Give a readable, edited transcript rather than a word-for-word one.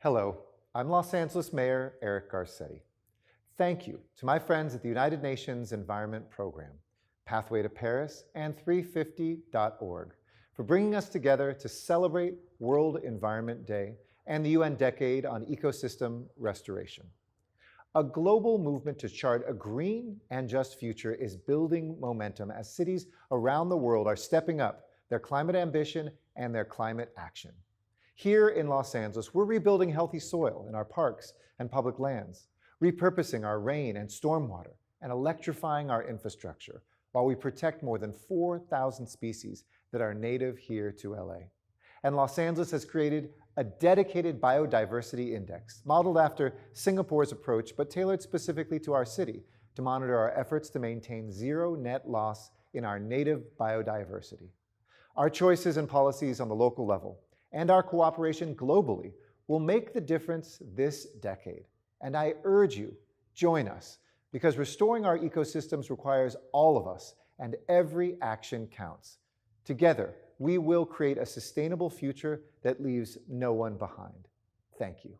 Hello, I'm Los Angeles Mayor Eric Garcetti. Thank you to my friends at the United Nations Environment Program, Pathway to Paris, and 350.org for bringing us together to celebrate World Environment Day and the UN Decade on Ecosystem Restoration. A global movement to chart a green and just future is building momentum as cities around the world are stepping up their climate ambition and their climate action. Here in Los Angeles, we're rebuilding healthy soil in our parks and public lands, repurposing our rain and stormwater, and electrifying our infrastructure while we protect more than 4,000 species that are native here to LA. And Los Angeles has created a dedicated biodiversity index, modeled after Singapore's approach, but tailored specifically to our city to monitor our efforts to maintain zero net loss in our native biodiversity. Our choices and policies on the local level and our cooperation globally will make the difference this decade. And I urge you, join us, because restoring our ecosystems requires all of us, and every action counts. Together, we will create a sustainable future that leaves no one behind. Thank you.